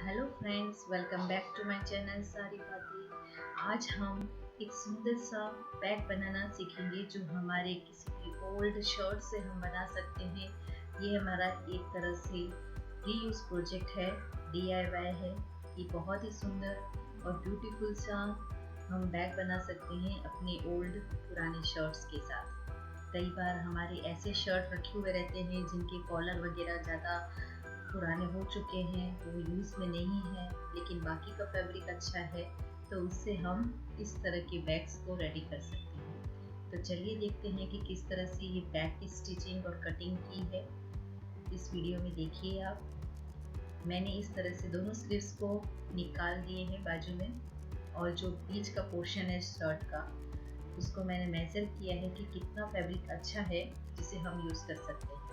Hello friends, welcome back to my channel सारी बातें। आज हम एक सुंदर सा बैग बनाना सीखेंगे जो हमारे किसी भी ओल्ड शर्ट से हम बना सकते हैं। ये हमारा एक तरह से रीयूज प्रोजेक्ट है, DIY है। ये बहुत ही सुंदर और ब्यूटीफुल सा हम बैग बना सकते हैं अपने ओल्ड पुराने शर्ट्स के साथ। कई बार हमारे ऐसे शर्ट रखे हुए रहते हैं जिनके कॉलर वगैरह ज़्यादा पुराने हो चुके हैं, वो यूज़ में नहीं है, लेकिन बाकी का फैब्रिक अच्छा है, तो उससे हम इस तरह के बैग्स को रेडी कर सकते हैं। तो चलिए देखते हैं कि किस तरह से ये बैग की स्टिचिंग और कटिंग की है। इस वीडियो में देखिए आप। मैंने इस तरह से दोनों स्लीव्स को निकाल दिए हैं बाजू में, और जो बीच का पोर्शन है शर्ट का, उसको मैंने मेजर किया है कि कितना फैब्रिक अच्छा है जिसे हम यूज़ कर सकते हैं।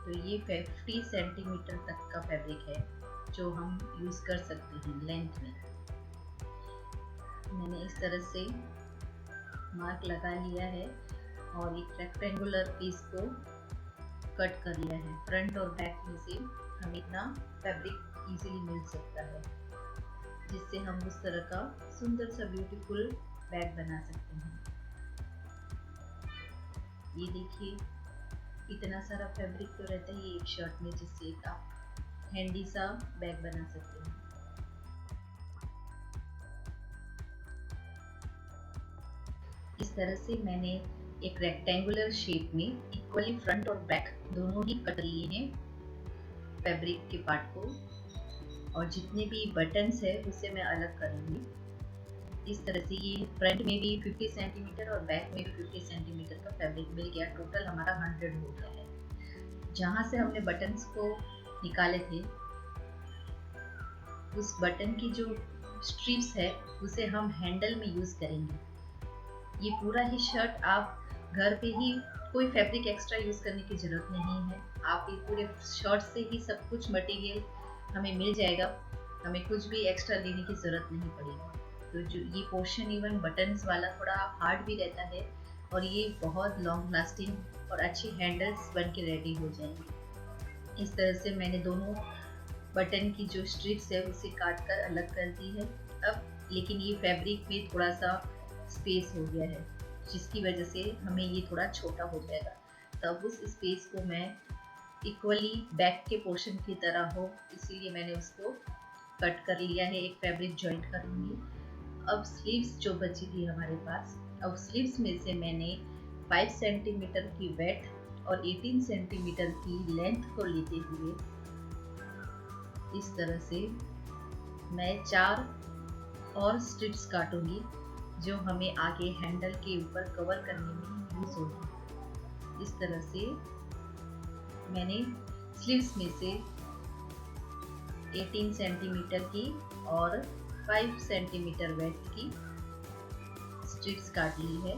तो ये 50 सेंटीमीटर तक का फैब्रिक है जो हम यूज़ कर सकते हैं लेंथ में। मैंने इस तरह से मार्क लगा लिया है और एक रेक्टेंगुलर पीस को कट कर लिया है। फ्रंट और बैक में से हमें इतना फैब्रिक इजीली मिल सकता है, जिससे हम उस तरह का सुंदर सा ब्यूटीफुल बैग बना सकते हैं। ये देखिए, इतना सारा फैब्रिक तो रहता है एक शर्ट में, जिससे एक आप हैंडी सा बैग बना सकते हैं। इस तरह से मैंने एक रेक्टेंगुलर शेप में इक्वली फ्रंट और बैक दोनों ही कट लिए हैं फैब्रिक के पार्ट को, और जितने भी बटन्स है उसे मैं अलग करूँगी। इस तरह से ये फ्रंट में भी 50 सेंटीमीटर और बैक में भी 50 सेंटीमीटर का फैब्रिक मिल गया। टोटल हमारा 100 हो गया है। जहाँ से हमने बटन्स को निकाले थे, उस बटन की जो स्ट्रिप्स है उसे हम हैंडल में यूज़ करेंगे। ये पूरा ही शर्ट आप घर पे ही, कोई फैब्रिक एक्स्ट्रा यूज़ करने की ज़रूरत नहीं है। आप ये पूरे शर्ट से ही सब कुछ मटेरियल हमें मिल जाएगा, हमें कुछ भी एक्स्ट्रा लेने की ज़रूरत नहीं पड़ेगी। तो जो ये पोर्शन इवन बटन्स वाला थोड़ा हार्ड भी रहता है, और ये बहुत लॉन्ग लास्टिंग और अच्छी हैंडल्स बन के रेडी हो जाएंगे। इस तरह से मैंने दोनों बटन की जो स्ट्रिप्स है उसे काट कर अलग कर दी है। अब लेकिन ये फैब्रिक में थोड़ा सा स्पेस हो गया है, जिसकी वजह से हमें ये थोड़ा छोटा हो जाएगा। तब उस स्पेस को मैं इक्वली बैक के पोर्शन की तरह हो, इसीलिए मैंने उसको कट कर लिया है। एक फैब्रिक जॉइंट करूँगी। अब स्लीव्स जो बची थी हमारे पास, अब स्लीव्स में से मैंने 5 सेंटीमीटर की वेड्थ और 18 सेंटीमीटर की लेंथ को लेते हुए इस तरह से मैं 4 और स्ट्रिप्स काटूंगी, जो हमें आगे हैंडल के ऊपर कवर करने में यूज होगी। इस तरह से मैंने स्लीव्स में से 18 सेंटीमीटर की और 5 सेंटीमीटर वेड्थ की स्ट्रिप्स काट ली है।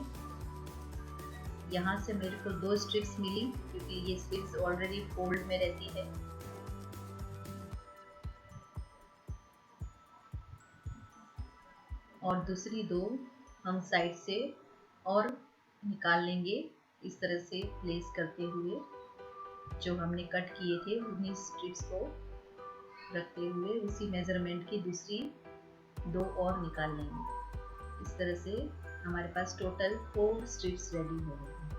यहाँ से मेरे को 2 स्ट्रिप्स मिली, क्योंकि ये स्ट्रिप्स ऑलरेडी फोल्ड में रहती है। और दूसरी 2 हम साइड से और निकाल लेंगे, इस तरह से प्लेस करते हुए जो हमने कट किए थे उन्हीं स्ट्रिप्स को रखते हुए उसी मेजरमेंट की दूसरी 2 और निकाल लेंगे। इस तरह से हमारे पास टोटल 4 स्ट्रिप्स रेडी हो गए हैं,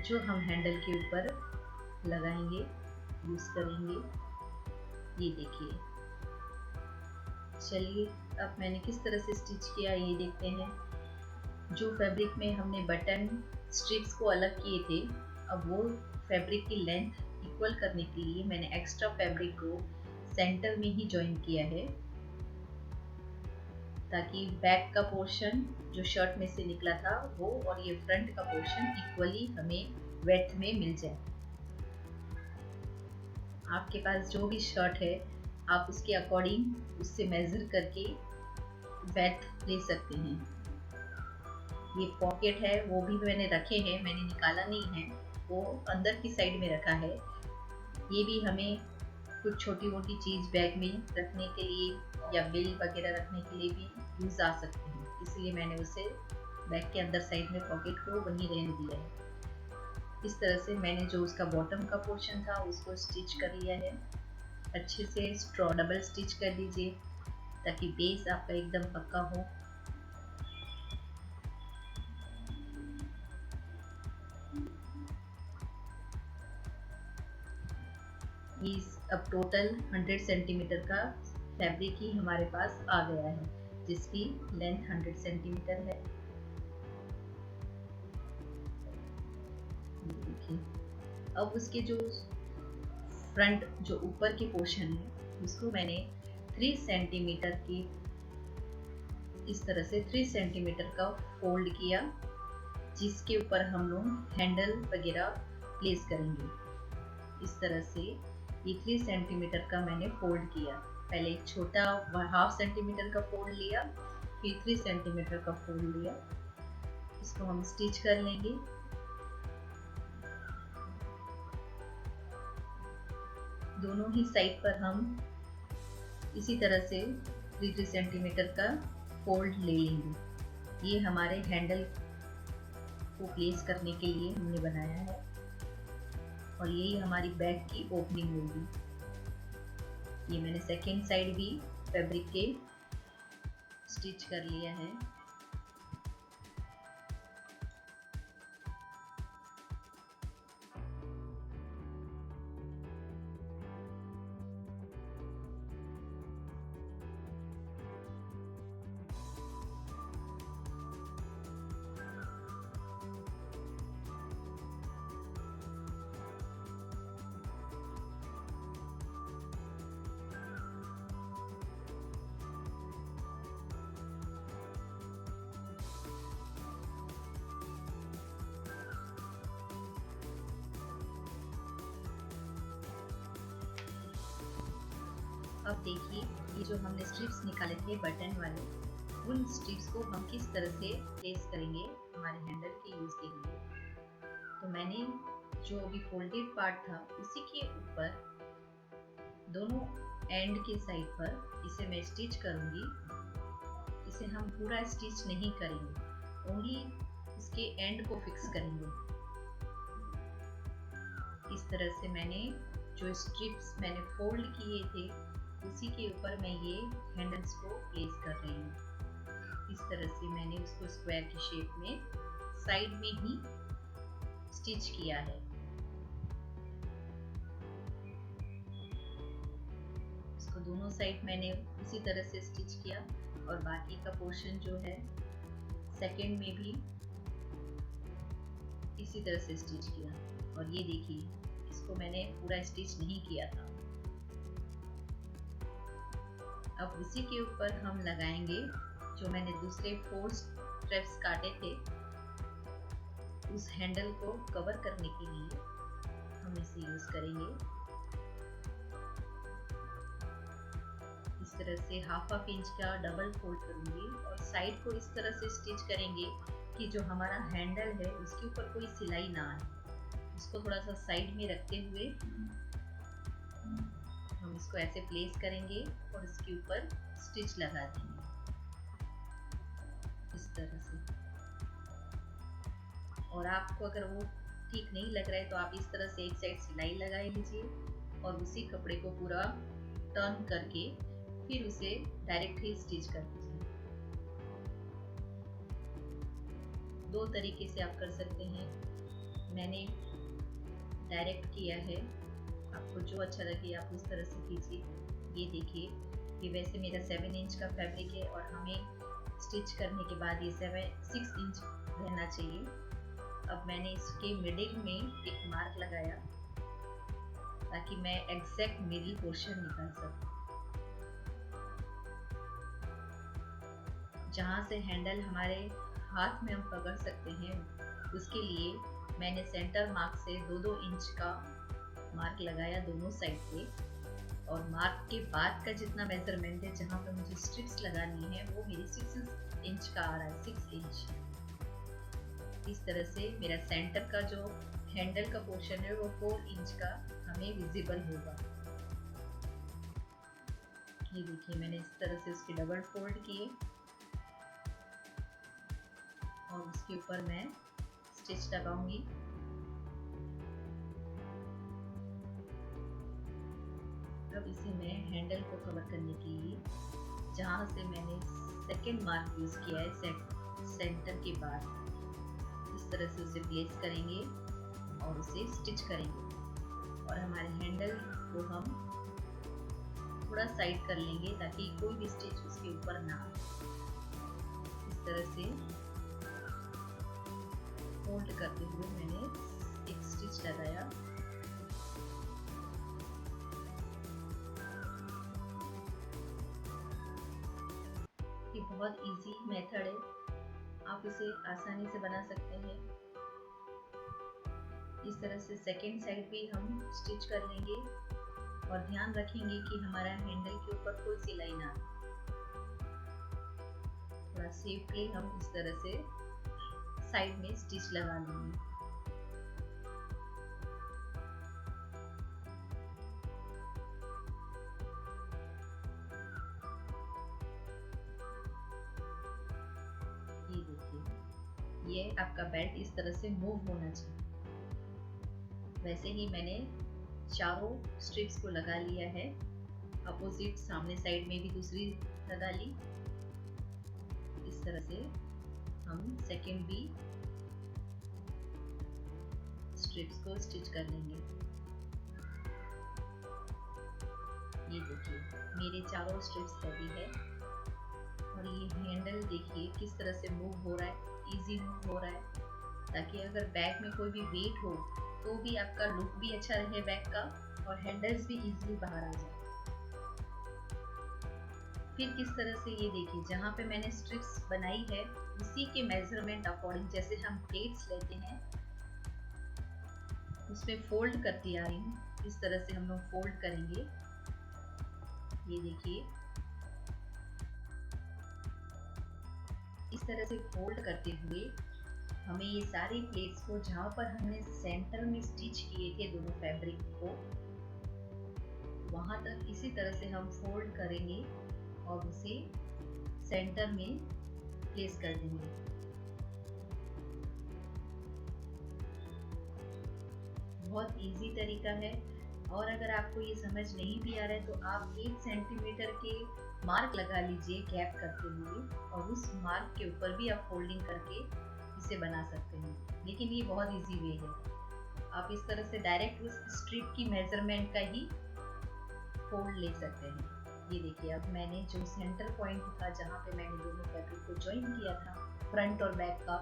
जो हम हैंडल के ऊपर लगाएंगे, यूज करेंगे। ये देखिए। चलिए, अब मैंने किस तरह से स्टिच किया ये देखते हैं। जो फैब्रिक में हमने बटन स्ट्रिप्स को अलग किए थे, अब वो फैब्रिक की लेंथ इक्वल करने के लिए मैंने एक्स्ट्रा फैब्रिक को सेंटर में ही जॉइन किया है, ताकि बैक का पोर्शन जो शर्ट में से निकला था वो और ये फ्रंट का पोर्शन इक्वली हमें वेड्थ में मिल जाए। आपके पास जो भी शर्ट है, आप उसके अकॉर्डिंग उससे मेजर करके वेड्थ ले सकते हैं। ये पॉकेट है वो भी मैंने रखे हैं, मैंने निकाला नहीं है, वो अंदर की साइड में रखा है। ये भी हमें कुछ छोटी मोटी चीज़ बैग में रखने के लिए या बिल वगैरह रखने के लिए भी यूज़ आ सकते हैं, इसलिए मैंने उसे बैग के अंदर साइड में पॉकेट को वहीं रहने दिया है। इस तरह से मैंने जो उसका बॉटम का पोर्शन था उसको स्टिच कर लिया है। अच्छे से स्ट्रॉ डबल स्टिच कर लीजिए ताकि बेस आपका एकदम पक्का हो। इस अब टोटल 100 सेंटीमीटर का फैब्रिक ही हमारे पास आ गया है, जिसकी लेंथ 100 सेंटीमीटर है। देखिए, अब उसके जो फ्रंट जो ऊपर की पोर्शन है उसको मैंने 3 सेंटीमीटर की इस तरह से 3 सेंटीमीटर का फोल्ड किया, जिसके ऊपर हम लोग हैंडल वगैरह प्लेस करेंगे। इस तरह से ये 3 सेंटीमीटर का मैंने फोल्ड किया। पहले एक छोटा 1/2 सेंटीमीटर का फोल्ड लिया, फिर 3 सेंटीमीटर का फोल्ड लिया। इसको हम स्टिच कर लेंगे। दोनों ही साइड पर हम इसी तरह से 3 सेंटीमीटर का फोल्ड ले लेंगे। ये हमारे हैंडल को प्लेस करने के लिए हमने बनाया है और यही हमारी बैक की ओपनिंग होगी। ये मैंने सेकेंड साइड भी फैब्रिक के स्टिच कर लिया है। अब देखिए, ये जो हमने स्ट्रिप्स निकाले थे बटन वाले, उन स्ट्रिप्स को हम किस तरह से प्लेस करेंगे हमारे हैंडल के यूज के लिए। तो मैंने जो अभी फोल्डेड पार्ट था उसी के ऊपर दोनों एंड के साइड पर इसे मैं स्टिच करूंगी। इसे हम पूरा स्टिच नहीं करेंगे, ओनली इसके एंड को फिक्स करेंगे। इस तरह से मैंने जो स्ट्रिप्स मैंने फोल्ड किए थे उसी के ऊपर मैं ये हैंडल्स को प्लेस कर रही हूँ। इस तरह से मैंने उसको स्क्वायर की शेप में साइड में ही स्टिच किया है। इसको दोनों साइड मैंने उसी तरह से स्टिच किया और बाकी का पोर्शन जो है सेकंड में भी इसी तरह से स्टिच किया। और ये देखिए, इसको मैंने पूरा स्टिच नहीं किया था। अब उसी के ऊपर हम लगाएंगे जो मैंने दूसरे 4 स्ट्रिप्स काटे थे, उस हैंडल को कवर करने के लिए हम इसे यूज करेंगे। इस तरह से 1/2 इंच का डबल फोल्ड करूंगी और साइड को इस तरह से स्टिच करेंगे कि जो हमारा हैंडल है उसके ऊपर कोई सिलाई ना आए। उसको थोड़ा सा साइड में रखते हुए हम इसको ऐसे प्लेस करेंगे और इसके ऊपर स्टिच लगा देंगे इस तरह से। और आपको अगर वो ठीक नहीं लग रहा है तो आप इस तरह से एक साइड सिलाई लगा लीजिए और उसी कपड़े को पूरा टर्न करके फिर उसे डायरेक्ट ही स्टिच कर दीजिए। 2 तरीके से आप कर सकते हैं। मैंने डायरेक्ट किया है, आपको जो अच्छा लगे आप उस तरह से कीजिए। ये देखिए, ये वैसे मेरा 7 इंच का फैब्रिक है और हमें स्टिच करने के बाद ये 6 इंच रहना चाहिए। अब मैंने इसके मिडिल में एक मार्क लगाया ताकि मैं एग्जैक्ट मिडिल पोर्शन निकाल सकूं। जहाँ से हैंडल हमारे हाथ में हम पकड़ सकते हैं, उसके लिए मैंने सेंटर मार्क से 2-2 इंच का मार्क लगाया दोनों साइड पे। और मार्क के बाद का जितना मेजरमेंट है जहाँ पे मुझे स्ट्रिप्स लगानी है वो मेरी 6 इंच का आ रहा है, 6 इंच। इस तरह से मेरा सेंटर का जो हैंडल का पोर्शन है वो 4 इंच का हमें विजिबल होगा। ये देखिए, मैंने इस तरह से उसके डबल फोल्ड किए और उसके ऊपर मैं स्टिच लगाऊंगी। अब इसे मैं हैंडल को कवर करने के लिए जहाँ से मैंने सेकेंड मार्क यूज़ किया है सेंटर के बाद, इस तरह से उसे प्लेस करेंगे और उसे स्टिच करेंगे। और हमारे हैंडल को हम थोड़ा साइड कर लेंगे ताकि कोई भी स्टिच उसके ऊपर ना आए। इस तरह से फोल्ड करते हुए मैंने एक स्टिच लगाया। ये बहुत इजी मेथड है, आप इसे आसानी से बना सकते हैं। इस तरह से सेकेंड साइड भी हम स्टिच कर लेंगे और ध्यान रखेंगे कि हमारा हैंडल के ऊपर कोई सिलाई ना आए। थोड़ा सेफली हम इस तरह से साइड में स्टिच लगा लेंगे। ये देखिए, ये आपका बेल्ट इस तरह से मूव होना चाहिए। वैसे ही मैंने चारों स्ट्रिप्स को लगा लिया है। अपोजिट सामने साइड में भी दूसरी लगा ली। इस तरह से हम सेकेंड भी स्ट्रिप्स को स्टिच कर लेंगे। ये देखिए, मेरे चारों स्ट्रिप्स रेडी है। और ये हैंडल देखिए किस तरह से मूव हो रहा है, इजी मूव हो रहा है, ताकि अगर बैग में कोई भी वेट हो तो भी आपका लुक भी अच्छा रहे बैग का और हैंडल्स भी इजीली बाहर आ जाए। फिर किस तरह से ये देखिए, जहाँ पे मैंने स्ट्रिप्स बनाई है उसी के मेजरमेंट अकॉर्डिंग जैसे हम प्लेट्स लेते हैं उसमें फोल्ड करती आ रही हूँ। इस तरह से हम लोग फोल्ड करेंगे। ये देखिए, इस तरह से फोल्ड करते हुए हमें ये सारी प्लेट्स को जहाँ पर हमने सेंटर में स्टिच किए थे दोनों फैब्रिक को, वहां तक इसी तरह से हम फोल्ड करेंगे और उसे सेंटर में प्लेस कर देंगे। बहुत इजी तरीका है। और अगर आपको ये समझ नहीं भी आ रहा है तो आप 1 सेंटीमीटर के मार्क लगा लीजिए गैप करते हुए, और उस मार्क के ऊपर भी आप फोल्डिंग करके इसे बना सकते हैं। लेकिन ये बहुत इजी वे है, आप इस तरह से डायरेक्ट उस स्ट्रिप की मेजरमेंट का ही फोल्ड ले सकते हैं। ये देखिए, अब मैंने जो सेंटर पॉइंट था जहाँ पे मैंने दोनों फैब्रिक को ज्वाइन किया था फ्रंट और बैक का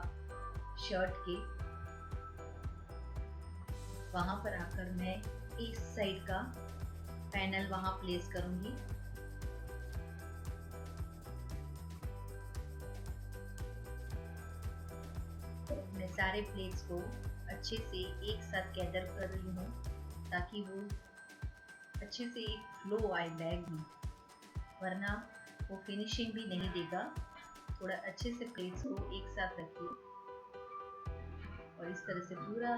शर्ट के, वहां पर आकर मैं एक साइड का पैनल वहां प्लेस करूंगी। मैं सारे प्लेट्स को अच्छे से एक साथ गैदर कर रही हूँ ताकि वो अच्छे से एक फ्लो आए बैग में, वरना वो फिनिशिंग भी नहीं देगा। थोड़ा अच्छे से प्लेट्स को एक साथ रखिए और इस तरह से पूरा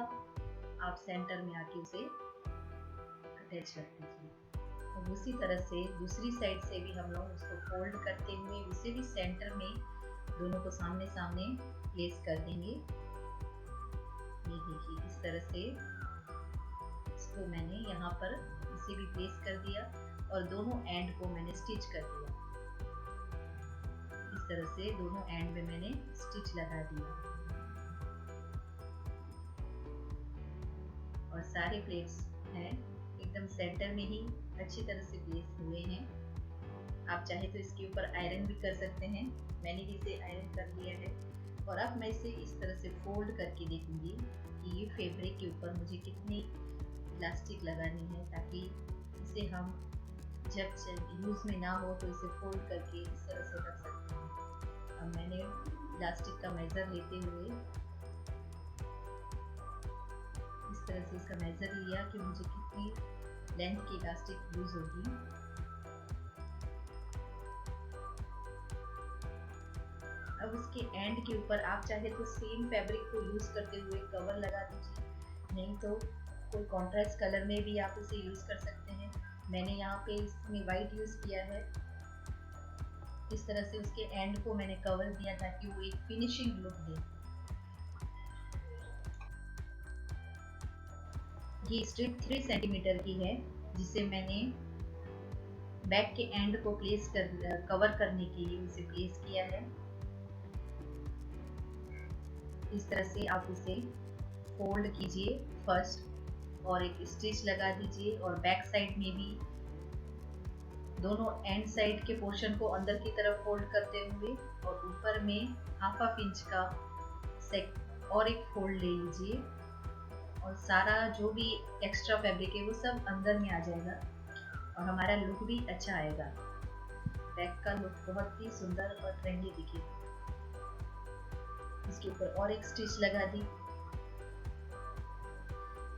आप सेंटर में आके उसे अटैच रख दीजिए। और उसी तरह से दूसरी साइड से भी हम लोग उसको फोल्ड करते हुए उसे भी सेंटर में दोनों को सामने सामने प्लेस कर देंगे। ये देखिए, इस तरह से इसको मैंने यहाँ पर इसे भी प्लेस कर दिया और दोनों एंड को मैंने स्टिच कर दिया। इस तरह से दोनों एंड में मैंने स्टिच लगा दिया और सारे प्लेट्स हैं एकदम सेंटर में ही अच्छी तरह से प्लेस हुए हैं। आप चाहे तो इसके ऊपर आयरन भी कर सकते हैं, मैंने भी इसे आयरन कर लिया है। और अब मैं इसे इस तरह से फोल्ड करके देखूंगी कि ये फैब्रिक के ऊपर मुझे कितनी इलास्टिक लगानी है, ताकि इसे हम जब यूज़ में ना हो तो इसे फोल्ड करके इस तरह से रख सकते हैं। अब मैंने इलास्टिक का मेज़र लेते हुए इस तरह से इसका मेज़र लिया कि मुझे कितनी लेंथ की इलास्टिक यूज़ होगी। अब उसके एंड के ऊपर आप चाहे तो सेम फैब्रिक को यूज़ करते हुए कवर लगा दीजिए, नहीं तो कोई कॉन्ट्रास्ट कलर में भी आप इसे यूज़ कर सकते हैं। मैंने यहाँ पे इसमें वाइट यूज़ किया है। इस तरह से उसके एंड को मैंने कवर दिया ताकि वो एक फिनिशिंग लुक दे। ये स्ट्रिप 3 सेंटीमीटर की है जिसे मैंने बैक के एंड को कवर करने के लिए उसे प्लेस किया है। इस तरह से आप उसे फोल्ड कीजिए फर्स्ट और एक स्टिच लगा दीजिए, और बैक साइड में भी दोनों एंड साइड के पोर्शन को अंदर की तरफ फोल्ड करते हुए और ऊपर में हाफ इंच का और एक फोल्ड ले लीजिए, और सारा जो भी एक्स्ट्रा फैब्रिक है वो सब अंदर में आ जाएगा और हमारा लुक भी अच्छा आएगा। बैक का लुक बहुत ही सुंदर और ट्रेंडी दिखेगा। इसके ऊपर और एक स्टिच लगा दी।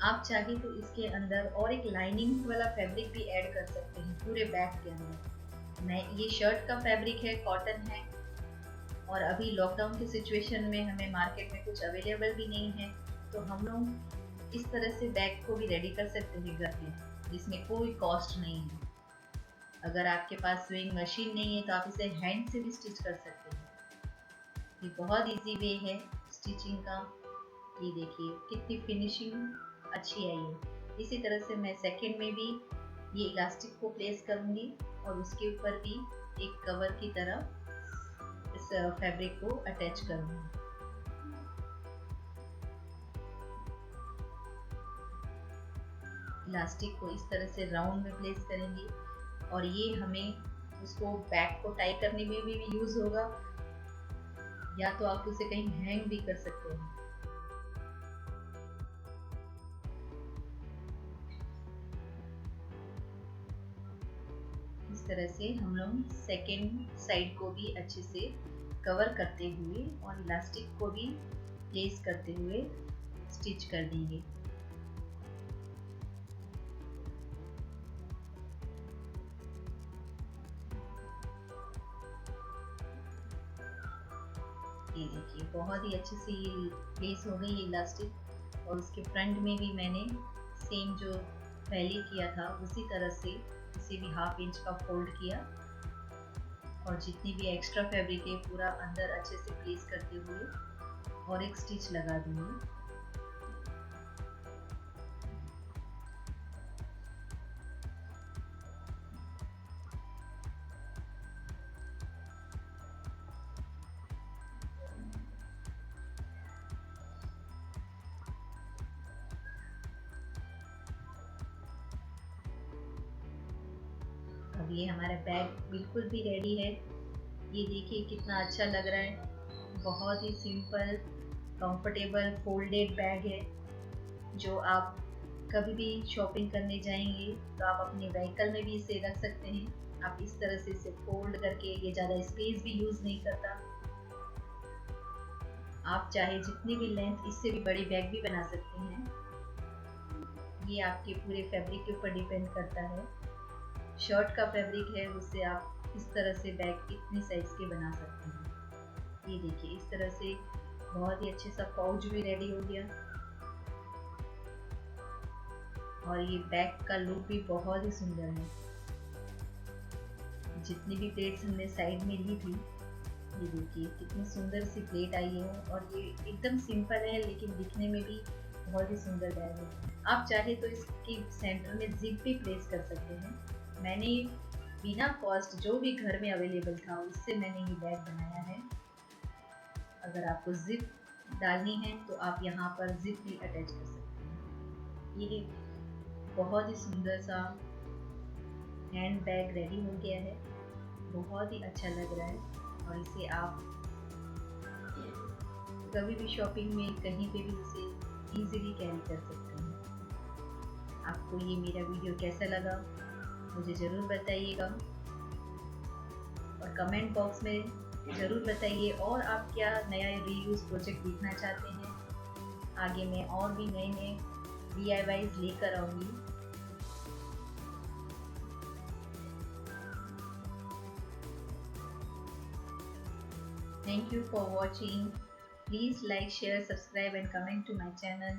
आप चाहे तो इसके अंदर और एक लाइनिंग वाला फैब्रिक भी ऐड कर सकते हैं पूरे बैक के अंदर। ये शर्ट का फैब्रिक है, कॉटन है, और अभी लॉकडाउन की सिचुएशन में हमें मार्केट में कुछ अवेलेबल भी नहीं है, तो हम लोग इस तरह से बैग को भी रेडी कर सकते हैं घर में, जिसमें कोई कॉस्ट नहीं है। अगर आपके पास स्विंग मशीन नहीं है तो आप इसे हैंड से भी स्टिच कर सकते हैं। ये बहुत इजी वे है स्टिचिंग का। ये देखिए कितनी फिनिशिंग अच्छी आई है। इसी तरह से मैं सेकंड में भी ये इलास्टिक को प्लेस करूंगी और उसके ऊपर भी एक कवर की तरह इस फैब्रिक को अटैच करूंगी। इलास्टिक को इस तरह से राउंड में प्लेस करेंगे, और ये हमें उसको बैक को टाई करने में भी यूज होगा, या तो आप उसे कहीं हैंग भी कर सकते हैं। इस तरह से हम लोग सेकेंड साइड को भी अच्छे से कवर करते हुए और इलास्टिक को भी प्लेस करते हुए स्टिच कर देंगे। ये देखिए बहुत ही अच्छे से ये प्लेस हो गई इलास्टिक, और उसके फ्रंट में भी मैंने सेम जो पहले किया था उसी तरह से इसे भी हाफ इंच का फोल्ड किया, और जितनी भी एक्स्ट्रा फैब्रिक है पूरा अंदर अच्छे से प्लेस करते हुए और एक स्टिच लगा दूंगी। अब ये हमारा बैग बिल्कुल भी रेडी है। ये देखिए कितना अच्छा लग रहा है। बहुत ही सिंपल कंफर्टेबल फोल्डेड बैग है, जो आप कभी भी शॉपिंग करने जाएंगे तो आप अपने व्हीकल में भी इसे रख सकते हैं। आप इस तरह से इसे फोल्ड करके, ये ज़्यादा स्पेस भी यूज़ नहीं करता। आप चाहे जितनी भी लेंथ इससे भी बड़ी बैग भी बना सकते हैं। ये आपके पूरे फैब्रिक के ऊपर डिपेंड करता है। शर्ट का फैब्रिक है, उससे आप इस तरह से बैग इतनी साइज के बना सकते हैं। ये देखिए इस तरह से बहुत ही अच्छे सा पाउच भी रेडी हो गया, और ये बैग का लुक भी बहुत ही सुंदर है। जितनी भी प्लेट्स हमने साइड में ली थी, ये देखिए कितनी सुंदर सी प्लेट आई है, और ये एकदम सिंपल है लेकिन दिखने में भी बहुत ही सुंदर बैग है। आप चाहे तो इसके सेंटर में जिप भी प्लेस कर सकते हैं। मैंने बिना कॉस्ट जो भी घर में अवेलेबल था उससे मैंने ये बैग बनाया है। अगर आपको जिप डालनी है तो आप यहाँ पर जिप भी अटैच कर सकते हैं। ये बहुत ही सुंदर सा हैंड बैग रेडी हो गया है, बहुत ही अच्छा लग रहा है, और इसे आप कभी भी शॉपिंग में कहीं पे भी इसे इजीली कैरी कर सकते हैं। आपको ये मेरा वीडियो कैसा लगा मुझे ज़रूर बताइएगा, और कमेंट बॉक्स में ज़रूर बताइए, और आप क्या नया रीयूज प्रोजेक्ट देखना चाहते हैं। आगे मैं और भी नए नए DIYs लेकर आऊँगी। Thank you for watching. Please like, share, subscribe and comment to my channel.